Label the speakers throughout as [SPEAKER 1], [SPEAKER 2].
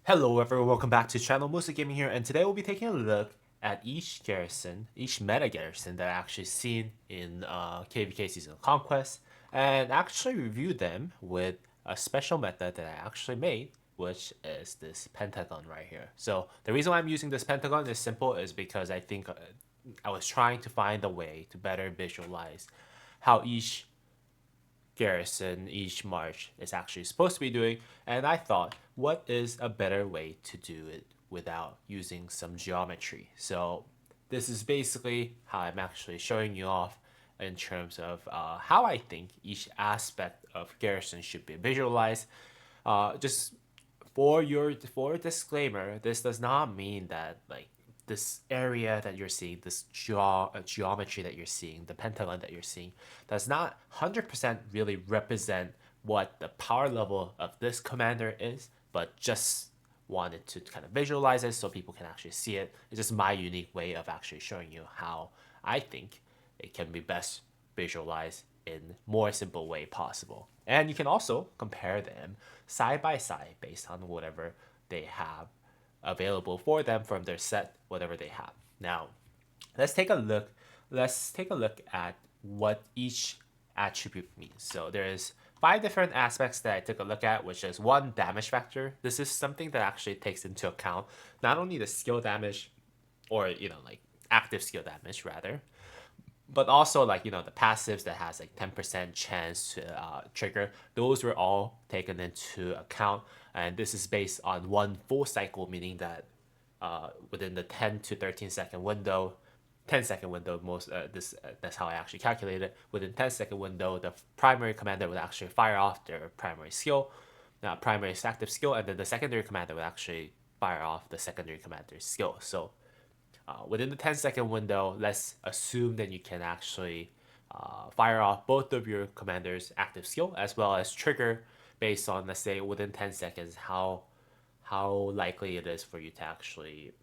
[SPEAKER 1] Hello everyone, welcome back to channel Mostly Gaming here, and today we'll be taking a look at each garrison, each meta garrison that I actually seen in KVK Season of Conquest, and actually review them with a special meta that I actually made, which is this Pentagon right here. So the reason why I'm using this Pentagon is simple, is because I think I was trying to find a way to better visualize how each garrison each march is actually supposed to be doing, and I thought, what is a better way to do it without using some geometry? So this is basically how I'm actually showing you off in terms of how I think each aspect of garrison should be visualized. Just for disclaimer, this does not mean that like this area that you're seeing, this geometry that you're seeing, the pentagon that you're seeing, does not 100% really represent what the power level of this commander is, but just wanted to kind of visualize it so people can actually see it. It's just my unique way of actually showing you how I think it can be best visualized in more simple way possible. And you can also compare them side by side based on whatever they have available for them from their set, whatever they have. Now, let's take a look. Let's take a look at what each attribute means. So there's 5 different aspects that I took a look at, which is one, damage factor. This is something that actually takes into account not only the skill damage, or like active skill damage rather, but also like the passives that has like 10% chance to trigger. Those were all taken into account, and this is based on one full cycle, meaning that within the 10 to 13 second window, 10 second window, most this that's how I actually calculate it. Within 10 second window, the primary commander would actually fire off their primary skill, primary active skill, and then the secondary commander would actually fire off the secondary commander's skill. So within the 10 second window, let's assume that you can actually fire off both of your commander's active skill as well as trigger based on, let's say, within 10 seconds, how likely it is for you to actually,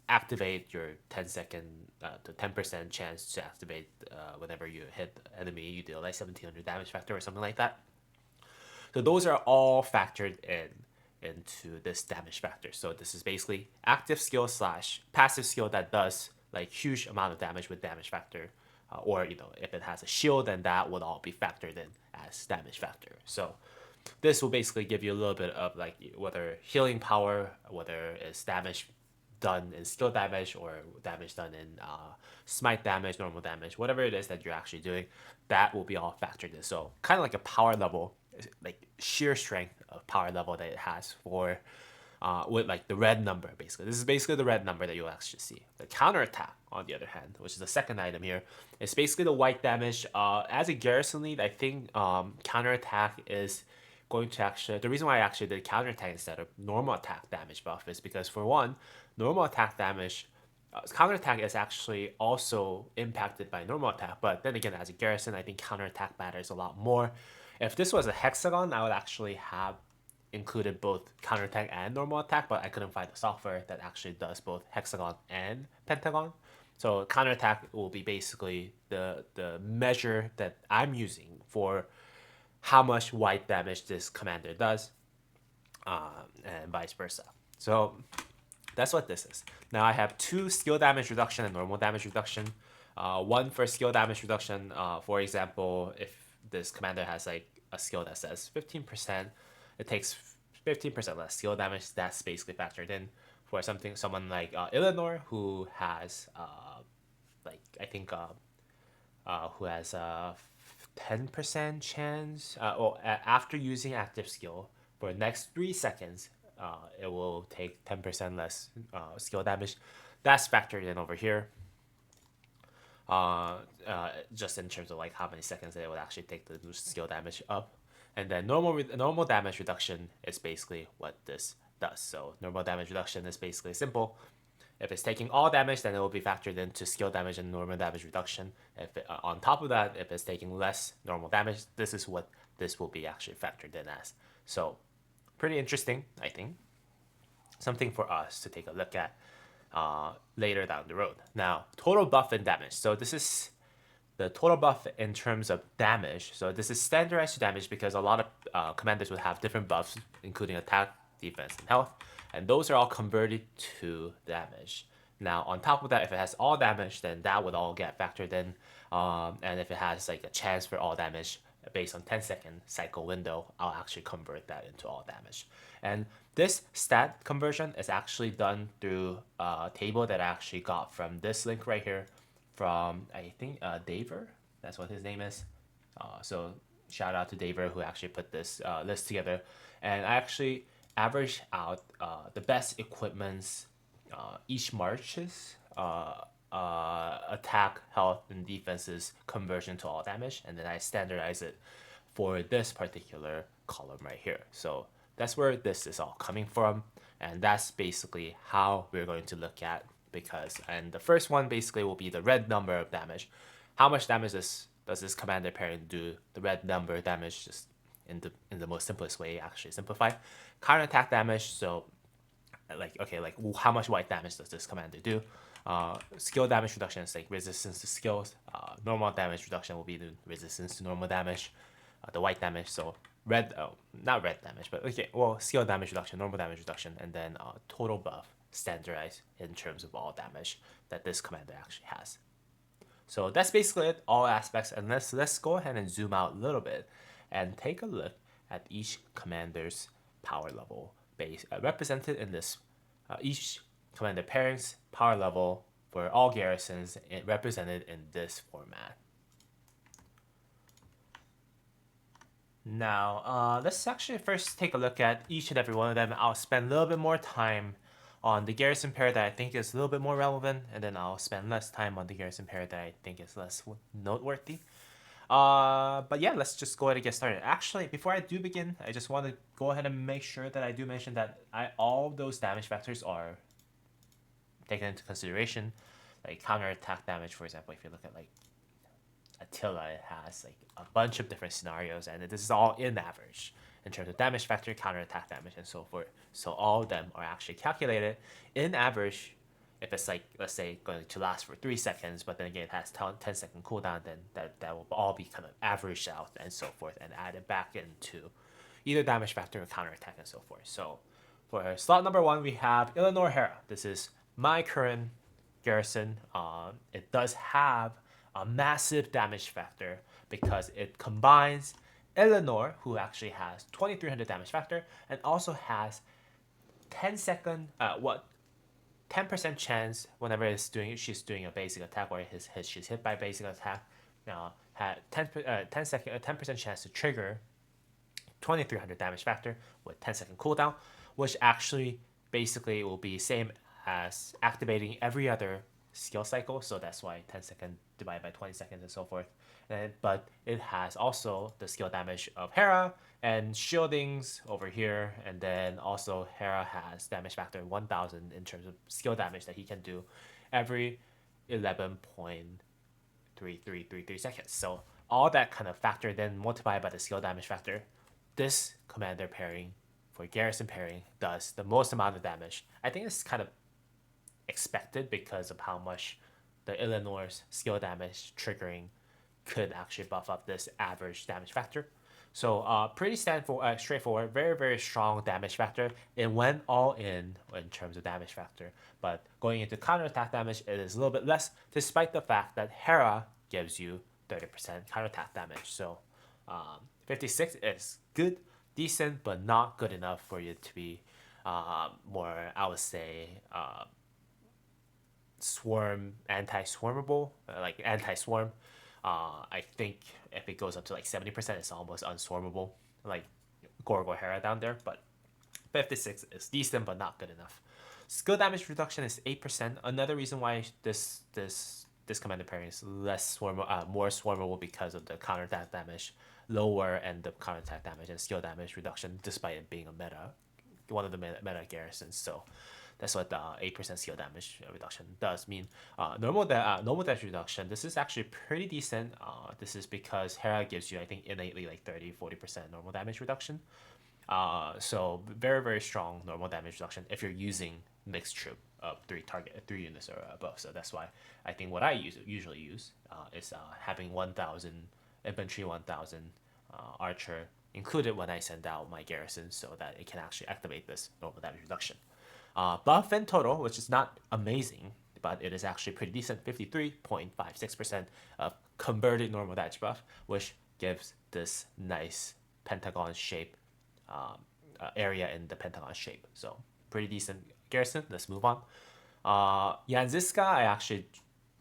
[SPEAKER 1] activate your 10 second, the 10% chance to activate whenever you hit the enemy, you deal like 1700 damage factor or something like that. So those are all factored into this damage factor. So this is basically active skill slash passive skill that does like huge amount of damage with damage factor, or if it has a shield, then that would all be factored in as damage factor. So this will basically give you a little bit of like whether healing power, whether it's damage done in skill damage or damage done in smite damage, normal damage, whatever it is that you're actually doing, that will be all factored in. So kind of like a power level, like sheer strength of power level that it has for with like the red number. Basically, this is basically the red number that you'll actually see. The counterattack, on the other hand, which is the second item here, is basically the white damage. As a garrison lead, I think counterattack is going to actually, the reason why I actually did counterattack instead of normal attack damage buff is because, for one, normal attack damage, counterattack is actually also impacted by normal attack, but then again, as a garrison, I think counterattack matters a lot more. If this was a hexagon, I would actually have included both counterattack and normal attack, but I couldn't find the software that actually does both hexagon and pentagon. So counterattack will be basically the measure that I'm using for how much white damage this commander does, and vice versa. So that's what this is. Now I have 2 skill damage reduction and normal damage reduction. One for skill damage reduction. For example, if this commander has like a skill that says 15%, it takes 15% less skill damage. That's basically factored in. For someone like Eleanor, who has like I think who has a 10% chance, after using active skill for the next 3 seconds, it will take 10% less skill damage. That's factored in over here. Just in terms of like how many seconds it would actually take the skill damage up. And then normal damage reduction is basically what this does. So normal damage reduction is basically simple. If it's taking all damage, then it will be factored into skill damage and normal damage reduction. If on top of that, if it's taking less normal damage, this is what this will be actually factored in as. So pretty interesting, I think. Something for us to take a look at later down the road. Now, total buff and damage. So this is the total buff in terms of damage. So this is standardized damage because a lot of commanders would have different buffs, including attack, defense, and health. And those are all converted to damage. Now, on top of that, if it has all damage, then that would all get factored in. And if it has like a chance for all damage based on 10-second cycle window, I'll actually convert that into all damage. And this stat conversion is actually done through a table that I actually got from this link right here from, I think, Daver. That's what his name is. So shout out to Daver who actually put this list together. And I actually averaged out the best equipments each marches attack, health, and defenses conversion to all damage, and then I standardize it for this particular column right here. So that's where this is all coming from, and that's basically how we're going to look at and the first one basically will be the red number of damage. How much damage does this commander pairing do? The red number damage, just in the most simplest way, actually simplified. Counterattack damage, so like how much white damage does this commander do? Skill damage reduction is like resistance to skills. Normal damage reduction will be the resistance to normal damage. The white damage, so not red damage, but okay, well, skill damage reduction, normal damage reduction, and then total buff standardized in terms of all damage that this commander actually has. So that's basically it, all aspects, and let's go ahead and zoom out a little bit and take a look at each commander's power level base represented in this each commander pairings power level for all garrisons represented in this format. Now, let's actually first take a look at each and every one of them. I'll spend a little bit more time on the garrison pair that I think is a little bit more relevant, and then I'll spend less time on the garrison pair that I think is less noteworthy. But yeah, let's just go ahead and get started. Actually, before I do begin, I just want to go ahead and make sure that I do mention that all those damage factors are taken into consideration. Like counterattack damage, for example, if you look at like Attila, it has like a bunch of different scenarios, and this is all in average in terms of damage factor, counterattack damage, and so forth. So all of them are actually calculated in average. If it's like, let's say, going to last for 3 seconds, but then again it has 10-second cooldown, then that will all be kind of averaged out and so forth and added back into either damage factor or counterattack and so forth. So for slot number 1, we have Eleanor Hera. This is my current garrison. It does have a massive damage factor because it combines Eleanor, who actually has 2300 damage factor, and also has 10-second 10% chance whenever she's doing a basic attack or she's hit by a basic attack. Now had 10% chance to trigger 2300 damage factor with 10-second cooldown, which actually basically will be same as activating every other skill cycle. So that's why 10-second divided by 20 seconds and so forth. But it has also the skill damage of Hera and shieldings over here, and then also Hera has damage factor 1000 in terms of skill damage that he can do every 11.3333 seconds. So all that kind of factor then multiplied by the skill damage factor, this commander pairing for garrison pairing does the most amount of damage. I think it's kind of expected because of how much the Eleanor's skill damage triggering could actually buff up this average damage factor. So pretty straightforward, very, very strong damage factor. It went all in terms of damage factor, but going into counterattack damage, it is a little bit less, despite the fact that Hera gives you 30% counterattack damage. So 56 is good, decent, but not good enough for you to be more, I would say, anti-swarmable, like anti-swarm. I think if it goes up to like 70%, it's almost unswarmable, like Gorgo Hera down there. But 56 is decent, but not good enough. Skill damage reduction is 8%. Another reason why this commander pairing is more swarmable because of the counterattack damage lower and the counterattack damage and skill damage reduction, despite it being one of the meta garrisons. So that's what the 8% skill damage reduction does mean. Normal damage reduction, this is actually pretty decent. This is because Hera gives you, I think, innately like 30-40% normal damage reduction. So very, very strong normal damage reduction if you're using mixed troop of 3 units or above. So that's why I think what I usually use is having 1000 infantry, 1000 archer, included when I send out my garrison so that it can actually activate this normal damage reduction. Buff in total, which is not amazing, but it is actually pretty decent, 53.56% of converted normal damage buff, which gives this nice pentagon shape area in the pentagon shape. So pretty decent garrison. Let's move on. Yanziska, I actually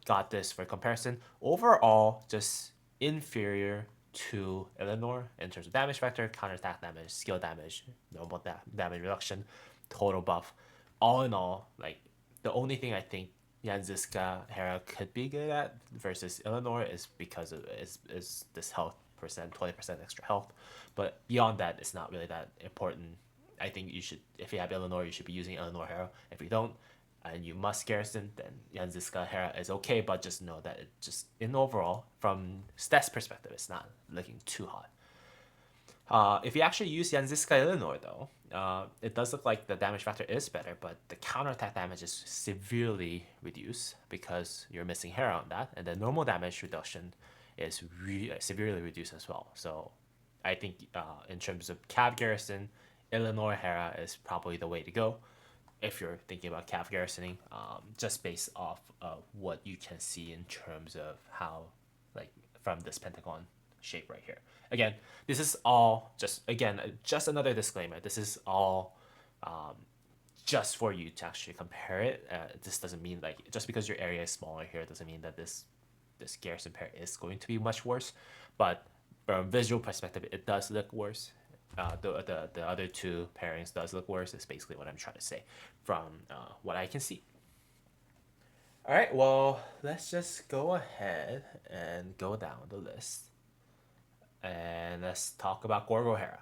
[SPEAKER 1] got this for comparison. Overall, just inferior to Eleanor in terms of damage factor, counterattack damage, skill damage, normal damage reduction, total buff. All in all, like the only thing I think Yanziska Hera could be good at versus Eleanor is because of is this health percent, 20% extra health. But beyond that, it's not really that important. I think you should, if you have Eleanor, you should be using Eleanor Hera. If you don't, and you must garrison, then Yanziska Hera is okay, but just know that it just in overall, from stats perspective, it's not looking too hot. If you actually use Yanziska Eleanor though, it does look like the damage factor is better, but the counterattack damage is severely reduced because you're missing Hera on that, and the normal damage reduction is severely reduced as well. So I think in terms of Cav Garrison, Eleanor Hera is probably the way to go if you're thinking about Cav garrisoning, just based off of what you can see in terms of how, like, from this pentagon shape right here. Again, this is all just another disclaimer. This is all just for you to actually compare it. This doesn't mean, like, just because your area is smaller here doesn't mean that this garrison pair is going to be much worse. But from a visual perspective, it does look worse. The other two pairings does look worse. Is basically what I'm trying to say from what I can see. All right, well, let's just go ahead and go down the list, and let's talk about Gorgo Hera.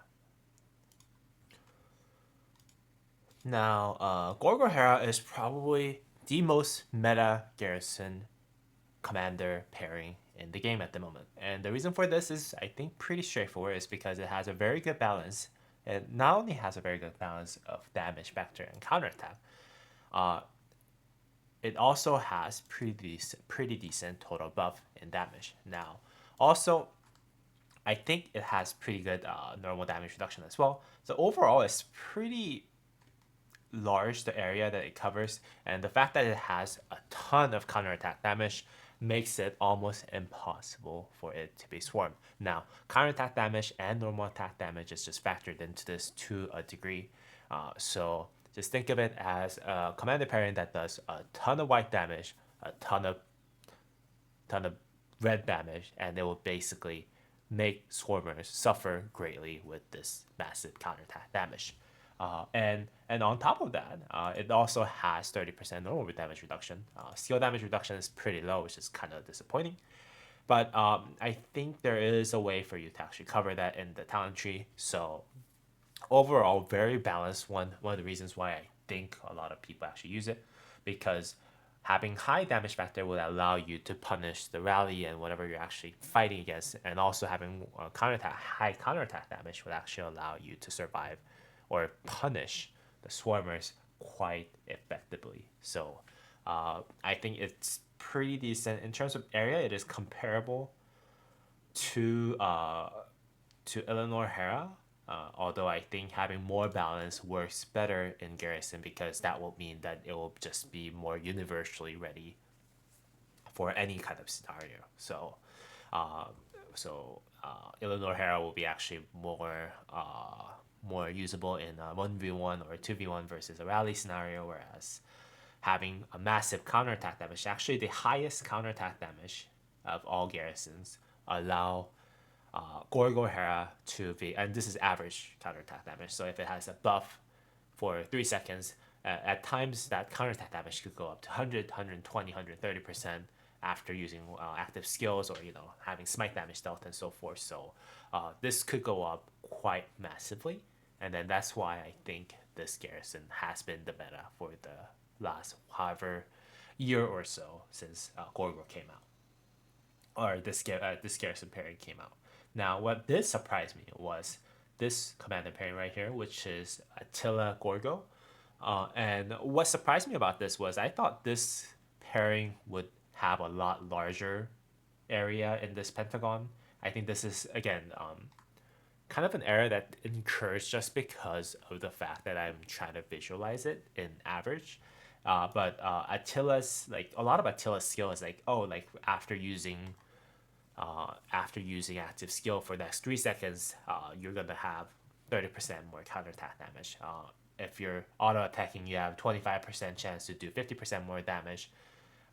[SPEAKER 1] Now, Gorgo Hera is probably the most meta garrison commander pairing in the game at the moment. And the reason for this is, I think, pretty straightforward. Is because it has a very good balance. It not only has a very good balance of damage factor and counterattack, it also has pretty decent total buff in damage. Now, also, I think it has pretty good normal damage reduction as well. So overall, it's pretty large, the area that it covers, and the fact that it has a ton of counterattack damage makes it almost impossible for it to be swarmed. Now, counterattack damage and normal attack damage is just factored into this to a degree. So just think of it as a commander pairing that does a ton of white damage, a ton of red damage, and it will basically make swarmers suffer greatly with this massive counterattack damage. And on top of that, it also has 30% normal damage reduction. Skill damage reduction is pretty low, which is kind of disappointing. But I think there is a way for you to actually cover that in the talent tree. So overall, very balanced. One of the reasons why I think a lot of people actually use it, because having high damage factor will allow you to punish the rally and whatever you're actually fighting against, and also having high counterattack damage would actually allow you to survive or punish the swarmers quite effectively. So I think it's pretty decent in terms of area. It is comparable to Eleanor Hera, although I think having more balance works better in Garrison, because that will mean that it will just be more universally ready for any kind of scenario. So Eleanor Hera will be actually more usable in a 1v1 or 2v1 versus a rally scenario, whereas having a massive counterattack damage, actually the highest counterattack damage of all garrisons, allow Gorgo Hera to be, and this is average counterattack damage, so if it has a buff for 3 seconds, at times that counterattack damage could go up to 100, 120, 130% after using active skills, or having smite damage dealt and so forth. So this could go up quite massively, and then that's why I think this garrison has been the meta for the last however year or so since Gorgo came out, or this garrison pairing came out. Now, what did surprise me was this commander pairing right here, which is Attila Gorgo. And what surprised me about this was I thought this pairing would have a lot larger area in this pentagon. I think this is, again, kind of an error that occurs just because of the fact that I'm trying to visualize it in average. But Attila's like a lot of Attila's skill is like, oh, like after using active skill for the next 3 seconds, you're gonna have 30% more counterattack damage. If you're auto attacking, you have 25% chance to do 50% more damage.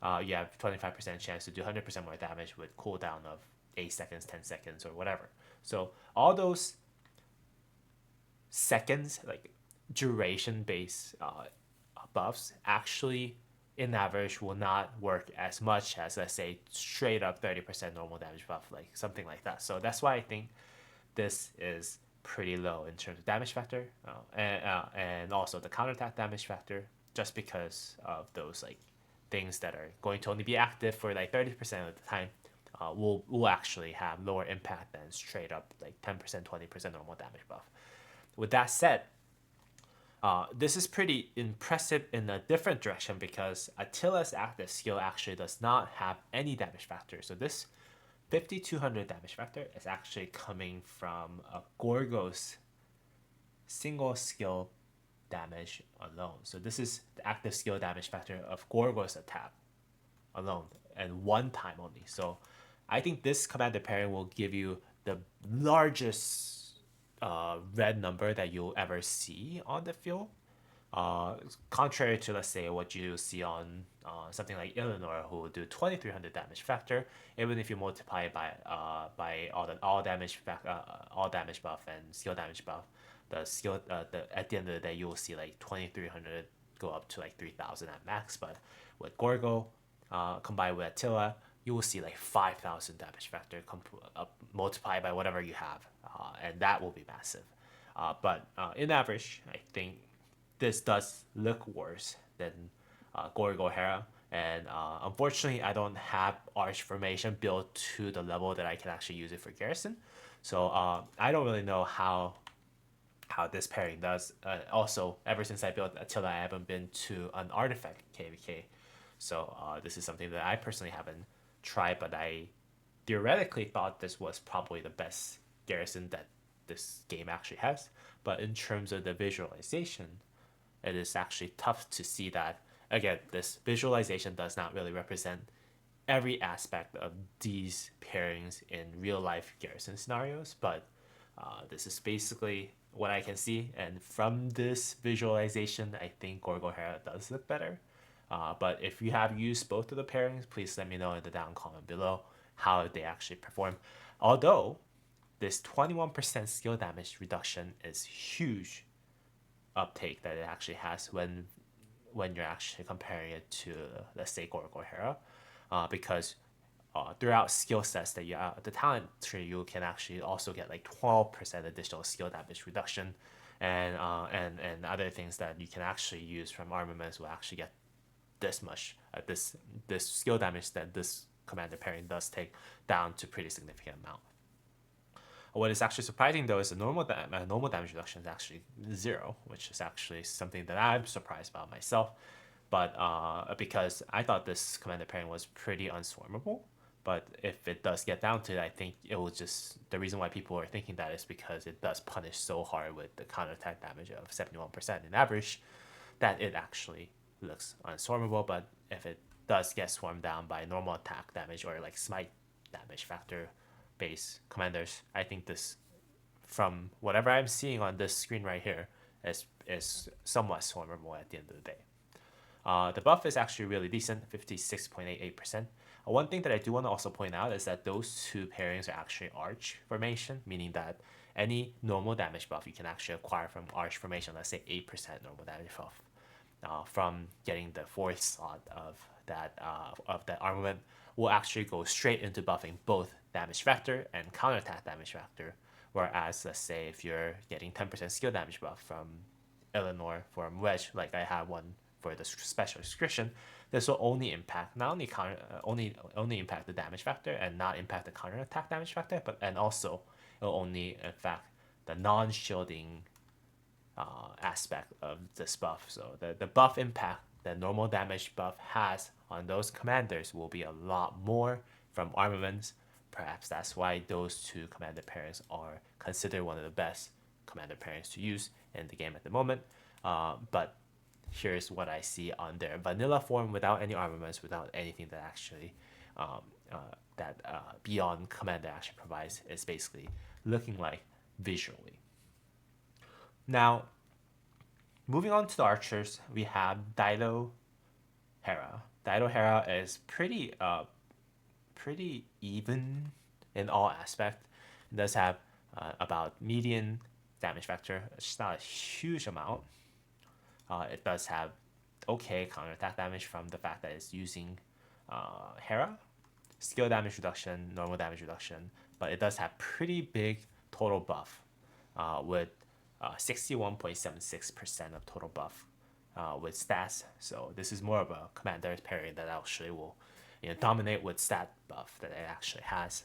[SPEAKER 1] You have 25% chance to do 100% more damage with cooldown of 8 seconds, 10 seconds, or whatever. So all those seconds, like duration based buffs, actually in average will not work as much as, let's say, straight up 30% normal damage buff, like something like that. So that's why I think this is pretty low in terms of damage factor, and also the counterattack damage factor, just because of those like things that are going to only be active for like 30% of the time. Will actually have lower impact than straight up like 10%, 20% normal damage buff. With that said, this is pretty impressive in a different direction because Attila's active skill actually does not have any damage factor. So this 5200 damage factor is actually coming from a Gorgo's single skill damage alone. So this is the active skill damage factor of Gorgo's attack alone and one time only. So I think this commander pairing will give you the largest red number that you'll ever see on the field. Contrary to, let's say, what you see on something like Eleanor, who will do 2300 damage factor, even if you multiply it by all damage buff and skill damage buff, at the end of the day you will see like 2300 go up to like 3000 at max. But with Gorgo, combined with Attila, you will see like 5000 damage factor multiplied by whatever you have, and that will be massive. But in average, I think this does look worse than Gorgo Hera. And unfortunately, I don't have Arch Formation built to the level that I can actually use it for Garrison. So I don't really know how this pairing does. Also, ever since I built Attila, I haven't been to an artifact KVK. So this is something that I personally haven't tried, but I theoretically thought this was probably the best Garrison that this game actually has. But in terms of the visualization, it is actually tough to see that. Again, this visualization does not really represent every aspect of these pairings in real life Garrison scenarios, but this is basically what I can see. And from this visualization, I think Gorgo Hera does look better. But if you have used both of the pairings, please let me know in the down comment below how they actually perform. Although this 21% skill damage reduction is huge uptake that it actually has when you're actually comparing it to, let's say, Gorgo Hera, because throughout skill sets that you the talent tree, you can actually also get like 12% additional skill damage reduction, and other things that you can actually use from armaments will actually get this much this skill damage that this commander pairing does take down to pretty significant amount. What is actually surprising though is the normal damage reduction is actually 0, which is actually something that I'm surprised about myself. But because I thought this commander pairing was pretty unswarmable. But if it does get down to it, I think it will just, the reason why people are thinking that is because it does punish so hard with the counterattack damage of 71% in average that it actually looks unswarmable. But if it does get swarmed down by normal attack damage or like smite damage factor base commanders, I think this, from whatever I'm seeing on this screen right here, is somewhat swarmable at the end of the day. The buff is actually really decent, 56.88%. One thing that I do want to also point out is that those two pairings are actually Arch Formation, meaning that any normal damage buff you can actually acquire from Arch Formation, let's say 8% normal damage buff, from getting the fourth slot of that armament, will actually go straight into buffing both damage factor and counterattack damage factor. Whereas, let's say if you're getting 10% skill damage buff from Eleanor from Wedge, like I have one for the special description, this will only impact not only only impact the damage factor and not impact the counterattack damage factor, but and also it will only impact the non-shielding aspect of this buff. So the buff impact that normal damage buff has on those commanders will be a lot more from armaments. Perhaps that's why those two commander pairings are considered one of the best commander pairings to use in the game at the moment. But here's what I see on their vanilla form without any armaments, without anything that actually beyond commander actually provides. Is basically looking like visually. Now, moving on to the archers, we have Daido Hera. Daido Hera is pretty even in all aspects. It does have about median damage factor. It's not a huge amount. It does have okay counterattack damage from the fact that it's using Hera. Skill damage reduction, normal damage reduction, but it does have pretty big total buff with 61.76% of total buff with stats. So this is more of a commander pairing that actually will dominate with stat buff that it actually has.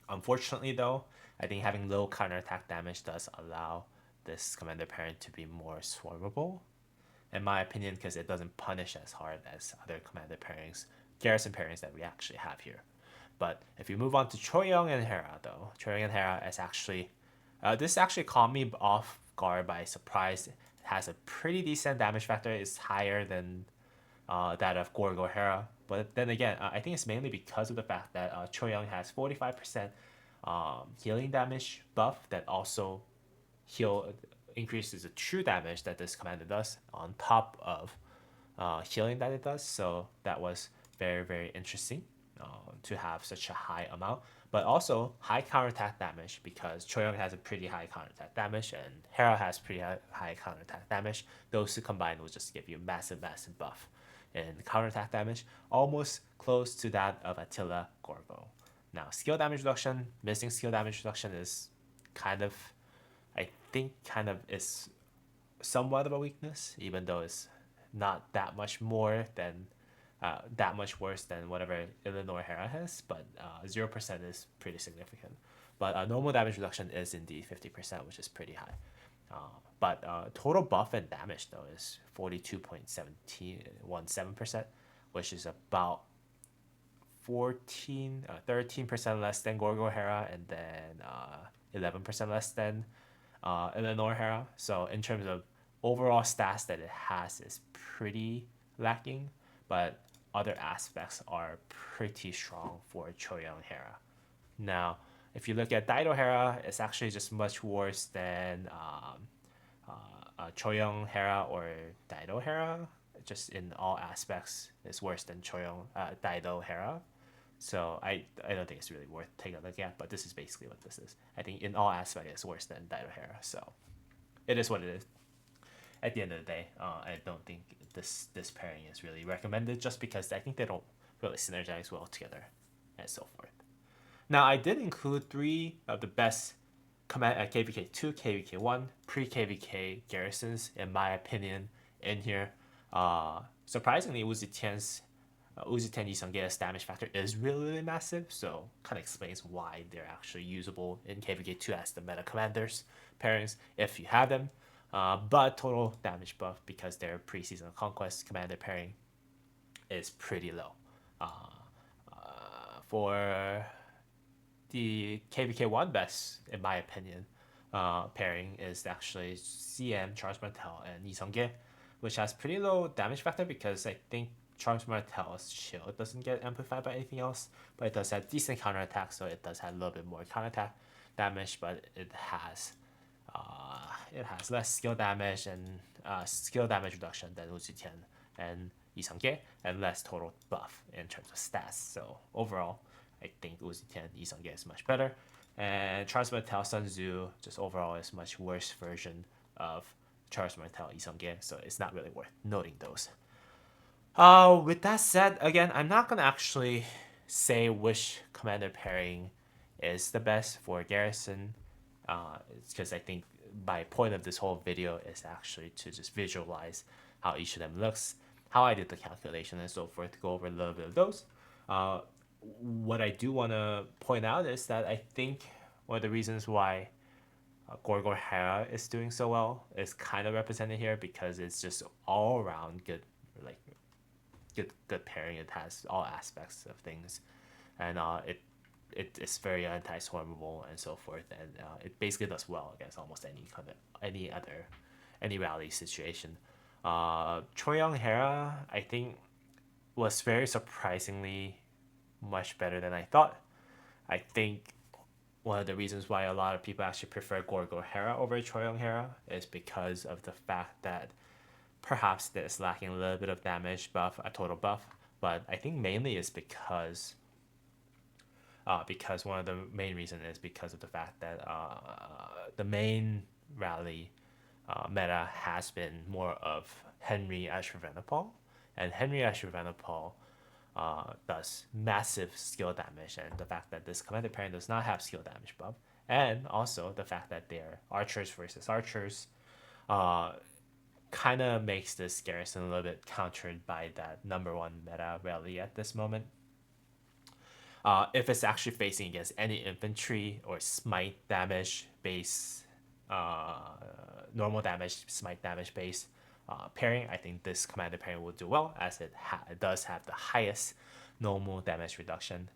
[SPEAKER 1] Unfortunately though, I think having low counterattack damage does allow this commander pairing to be more swarmable, in my opinion, because it doesn't punish as hard as other commander pairings, garrison pairings that we actually have here. But if you move on to Choyoung and Hera though, Choyoung and Hera is actually, this actually caught me off guard by surprise. It has a pretty decent damage factor. It's higher than that of Gorgo Hera. But then again, I think it's mainly because of the fact that Choyoung has 45% healing damage buff that also increases the true damage that this commander does on top of healing that it does. So that was very, very interesting to have such a high amount. But also high counterattack damage, because Choyoung has a pretty high counterattack damage and Hera has pretty high counterattack damage. Those two combined will just give you massive, massive buff in counterattack damage, almost close to that of Attila Gorgo. Now, skill damage reduction, missing skill damage reduction is kind of is somewhat of a weakness, even though it's not that much more than that much worse than whatever Illinois Hera has, but 0% is pretty significant. But normal damage reduction is indeed 50%, which is pretty high. But total buff and damage though is 42.17%, which is about 13% less than Gorgo Hera, and then 11% less than Illinois Hera. So in terms of overall stats that it has is pretty lacking, but other aspects are pretty strong for Choyoung Hera. Now, if you look at Daido Hera, it's actually just much worse than Choyoung Hera or Daido Hera. Just in all aspects, it's worse than Daido Hera. So I don't think it's really worth taking a look at, but this is basically what this is. I think in all aspects, it's worse than Daido Hera. So it is what it is. At the end of the day, I don't think this pairing is really recommended, just because I think they don't really synergize well together and so forth. Now, I did include 3 of the best KVK 2, KVK 1, pre-KVK garrisons, in my opinion, in here. Surprisingly, Uzi 10's Isange's damage factor is really, really massive, so kind of explains why they're actually usable in KVK 2 as the meta commanders pairings if you have them. But total damage buff, because their pre-season conquest commander pairing is pretty low. For the KVK 1 best, in my opinion, pairing is actually CM, Charles Martel, and Isange, which has pretty low damage factor because I think Charles Martel's shield doesn't get amplified by anything else, but it does have decent counterattack, so it does have a little bit more counterattack damage, but it has less skill damage and skill damage reduction than Uzi 10 and Isange, and less total buff in terms of stats. So overall, I think Uzi 10 Isange is much better, and Charles Martel Sun Tzu just overall is much worse version of Charles Martel Isange, so it's not really worth noting those. With that said, again, I'm not gonna actually say which commander pairing is the best for Garrison. It's because I think my point of this whole video is actually to just visualize how each of them looks, how I did the calculation and so forth, to go over a little bit of those. What I do want to point out is that I think one of the reasons why Gorgo Hera is doing so well is kind of represented here, because it's just all around good, good pairing. It has all aspects of things, and it it is very anti-swarmable and so forth, and it basically does well against almost any rally situation. Choyong Hera, I think, was very surprisingly much better than I thought. I think one of the reasons why a lot of people actually prefer Gorgo Hera over Choyong Hera is because of the fact that perhaps it's lacking a little bit of damage buff, a total buff, but I think mainly is because one of the main reasons is because of the fact that the main rally meta has been more of Henry Ashurvanipal, and Henry Ashurvanipal does massive skill damage, and the fact that this commander pairing does not have skill damage buff, and also the fact that they're archers versus archers, kind of makes this garrison a little bit countered by that number one meta rally at this moment. If it's actually facing against any infantry or smite damage base, normal damage, smite damage base pairing, I think this commander pairing will do well, as it does have the highest normal damage reduction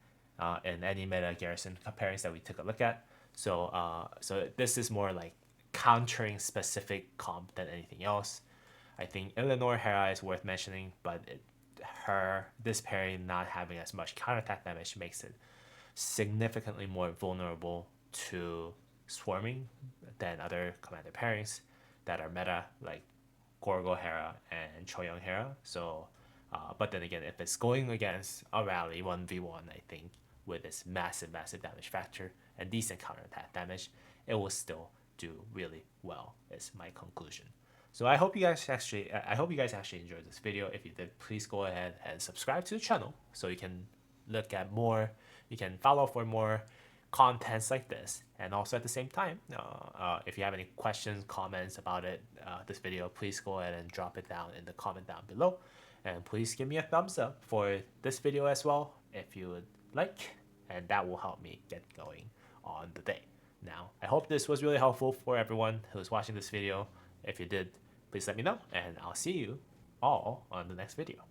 [SPEAKER 1] in any meta garrison pairings that we took a look at. So this is more like countering specific comp than anything else. I think Eleanor Hera is worth mentioning, but this pairing not having as much counterattack damage makes it significantly more vulnerable to swarming than other commander pairings that are meta, like Gorgo Hera and Choyong Hera. So, but then again, if it's going against a rally 1v1, I think with its massive damage factor and decent counterattack damage, it will still do really well, is my conclusion. So I hope you guys actually enjoyed this video. If you did, please go ahead and subscribe to the channel so you can look at more, you can follow for more contents like this. And also at the same time, if you have any questions, comments about this video, please go ahead and drop it down in the comment down below. And please give me a thumbs up for this video as well if you would like, and that will help me get going on the day. Now, I hope this was really helpful for everyone who's watching this video. If you did, please let me know, and I'll see you all on the next video.